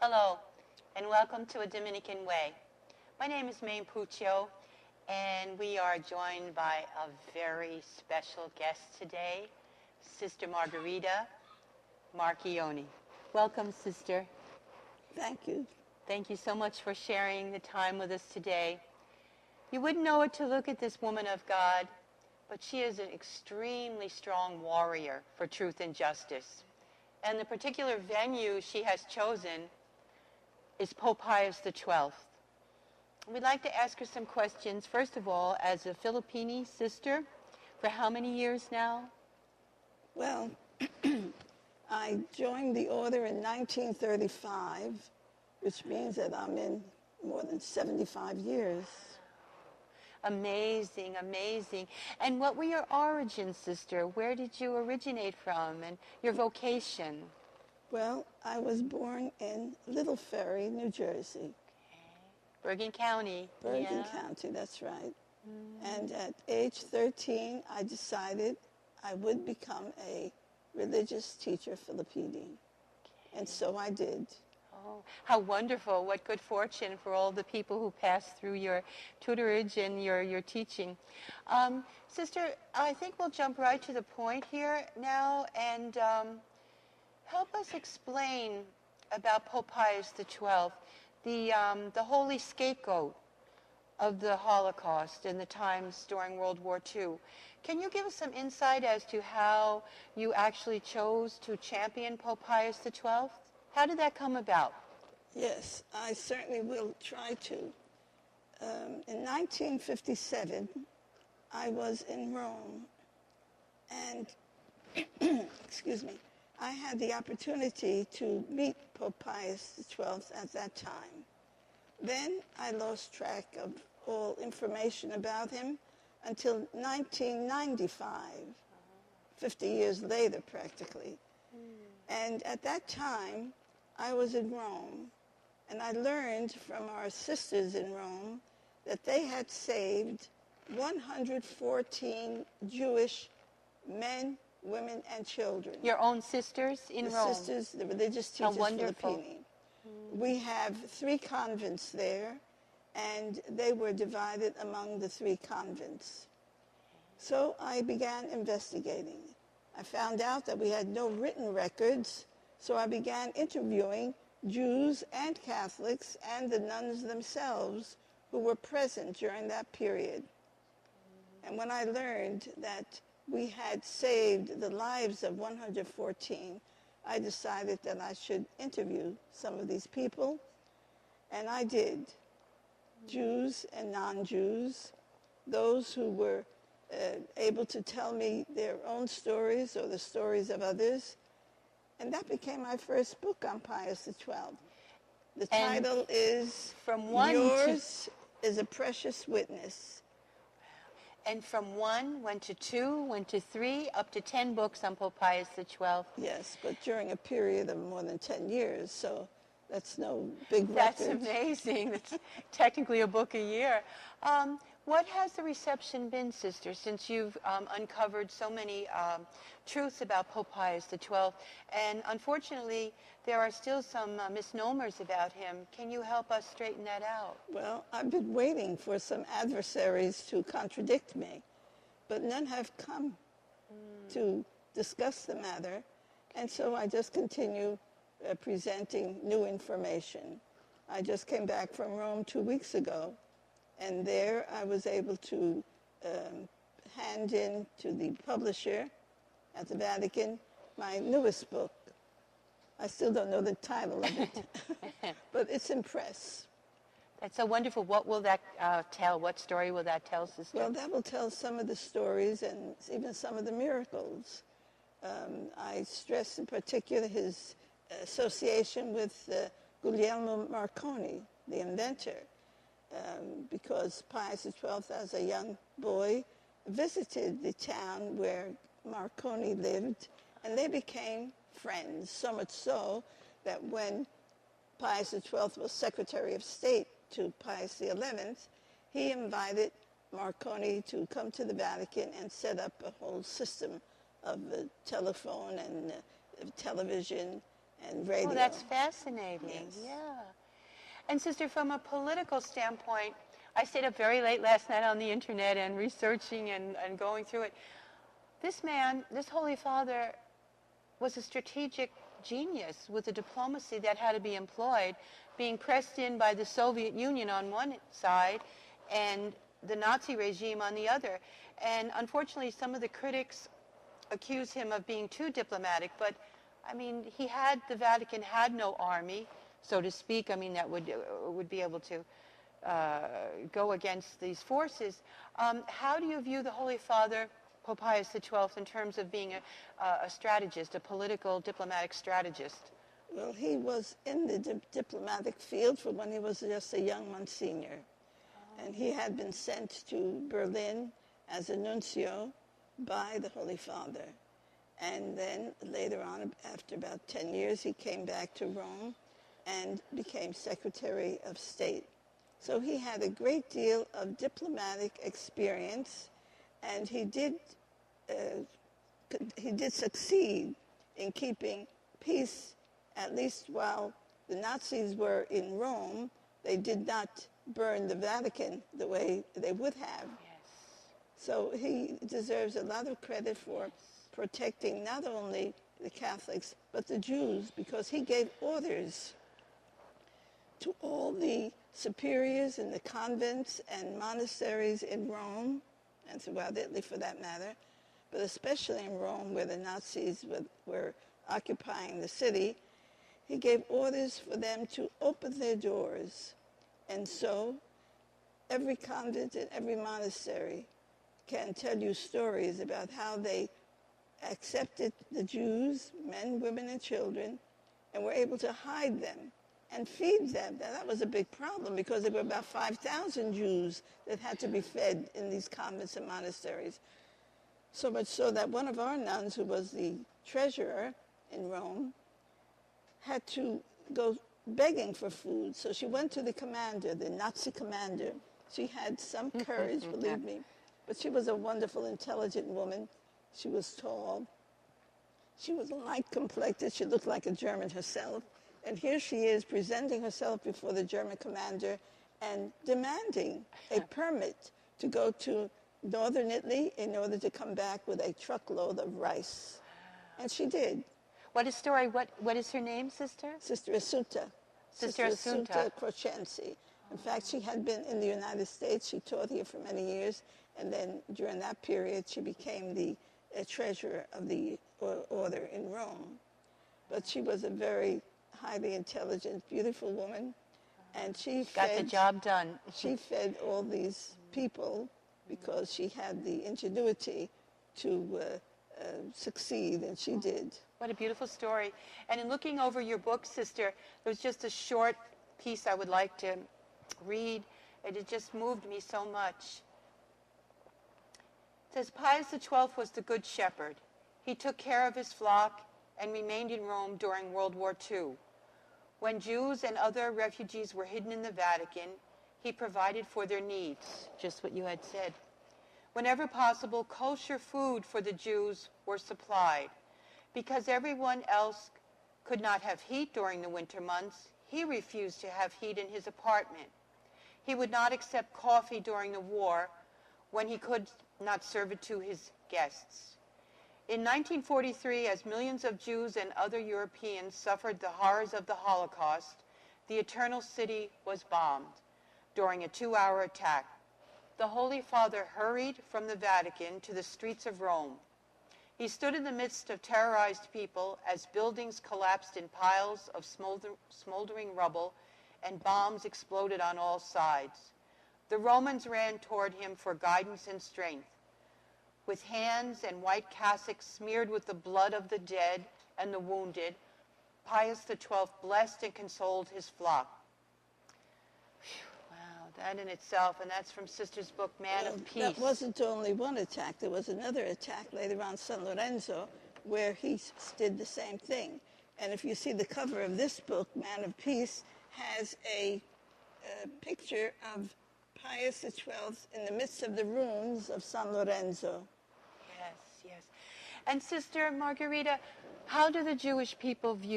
Hello, and welcome to A Dominican Way. My name is Mayme Puccio, and we are joined by a very special guest today, Sister Margherita Marchione. Welcome, Sister. Thank you. Thank you so much for sharing the time with us today. You wouldn't know it to look at this woman of God, but she is an extremely strong warrior for truth and justice. And the particular venue she has chosen is Pope Pius XII. We'd like to ask her some questions. First of all, as a Filipino sister, for how many years now? Well, I joined the order in 1935, which means that I'm in more than 75 years. Amazing, amazing. And what were your origins, sister? Where did you originate from and your vocation? Well, I was born in Little Ferry, New Jersey. Bergen County. Bergen County, that's right. And at age 13, I decided I would become a religious teacher Filipino. And so I did. Oh, how wonderful. What good fortune for all the people who passed through your tutorage and your teaching. Sister, I think we'll jump right to the point here now and help us explain about Pope Pius XII, the holy scapegoat of the Holocaust and the times during World War II. Can you give us some insight as to how you actually chose to champion Pope Pius XII? How did that come about? Yes, I certainly will try to. In 1957, I was in Rome, and, excuse me, I had the opportunity to meet Pope Pius XII at that time. Then I lost track of all information about him until 1995, 50 years later practically. And at that time, I was in Rome, and I learned from our sisters in Rome that they had saved 114 Jewish men, women, and children. Your own sisters in Rome? The sisters, the religious teachers Filipini. We have 3 convents there, and they were divided among the 3 convents. So I began investigating. I found out that we had no written records, so I began interviewing Jews and Catholics and the nuns themselves who were present during that period. And when I learned that we had saved the lives of 114, I decided that I should interview some of these people, and I did. Jews and non-Jews, those who were able to tell me their own stories or the stories of others, and that became my first book on Pius XII. The title is Yours is a Precious Witness. And from 1 went to 2, went to 3, up to 10 books on Pope Pius XII. Yes, but during a period of more than 10 years, so that's no big record. That's amazing. That's technically a book a year. What has the reception been, sister, since you've uncovered so many truths about Pope Pius XII? And unfortunately, there are still some misnomers about him. Can you help us straighten that out? Well, I've been waiting for some adversaries to contradict me, but none have come to discuss the matter. And so I just continue presenting new information. I just came back from Rome 2 weeks ago, and there I was able to hand in to the publisher at the Vatican my newest book. I still don't know the title of it, but it's in press. That's so wonderful. What will that tell? What story will that tell, sister? Well, that will tell some of the stories and even some of the miracles. I stress in particular his association with Guglielmo Marconi, the inventor, because Pius XII, as a young boy, visited the town where Marconi lived, and they became friends, so much so that when Pius XII was Secretary of State to Pius XI, he invited Marconi to come to the Vatican and set up a whole system of telephone and television and radio. Oh, that's fascinating. Yes. Yeah. And Sister, from a political standpoint, I stayed up very late last night on the internet and researching and going through it. This man, this Holy Father, was a strategic genius with a diplomacy that had to be employed, being pressed in by the Soviet Union on one side and the Nazi regime on the other. And unfortunately, some of the critics accuse him of being too diplomatic, but I mean, the Vatican had no army, so to speak, I mean, that would be able to go against these forces. How do you view the Holy Father, Pope Pius XII, in terms of being a strategist, a political diplomatic strategist? Well, he was in the diplomatic field from when he was just a young Monsignor. And he had been sent to Berlin as a nuncio by the Holy Father. And then later on, after about 10 years, he came back to Rome and became Secretary of State. So he had a great deal of diplomatic experience, and he did succeed in keeping peace, at least while the Nazis were in Rome. They did not burn the Vatican the way they would have. Yes. So he deserves a lot of credit for protecting not only the Catholics, but the Jews, because he gave orders to all the superiors in the convents and monasteries in Rome, and throughout Italy for that matter, but especially in Rome, where the Nazis were occupying the city. He gave orders for them to open their doors. And so every convent and every monastery can tell you stories about how they accepted the Jews, men, women, and children, and were able to hide them and feed them. Now, that was a big problem because there were about 5,000 Jews that had to be fed in these convents and monasteries. So much so that one of our nuns, who was the treasurer in Rome, had to go begging for food. So she went to the commander, the Nazi commander. She had some courage, believe me, but she was a wonderful, intelligent woman. She was tall. She was light-complected. She looked like a German herself. And here she is presenting herself before the German commander and demanding a permit to go to northern Italy in order to come back with a truckload of rice. And she did. What is story? What is her name, Sister? Sister Assunta. Sister Assunta Crocenzi. In fact, she had been in the United States. She taught here for many years. And then during that period, she became the treasurer of the order in Rome. But she was a very highly intelligent, beautiful woman. And she got the job done. She fed all these people because she had the ingenuity to succeed, and she did. What a beautiful story. And in looking over your book, Sister, there's just a short piece I would like to read, and it just moved me so much. It says, Pius XII was the Good Shepherd. He took care of his flock and remained in Rome during World War II. When Jews and other refugees were hidden in the Vatican, he provided for their needs, just what you had said. Whenever possible, kosher food for the Jews were supplied. Because everyone else could not have heat during the winter months, he refused to have heat in his apartment. He would not accept coffee during the war when he could not serve it to his guests. In 1943, as millions of Jews and other Europeans suffered the horrors of the Holocaust, the Eternal City was bombed during a 2-hour attack. The Holy Father hurried from the Vatican to the streets of Rome. He stood in the midst of terrorized people as buildings collapsed in piles of smoldering rubble and bombs exploded on all sides. The Romans ran toward him for guidance and strength. With hands and white cassocks smeared with the blood of the dead and the wounded, Pius XII blessed and consoled his flock. That in itself, and that's from Sister's book, Man of Peace. That wasn't only one attack. There was another attack later on San Lorenzo where he did the same thing. And if you see the cover of this book, Man of Peace, has a picture of Pius XII in the midst of the ruins of San Lorenzo. Yes, yes. And Sister Margherita, how do the Jewish people view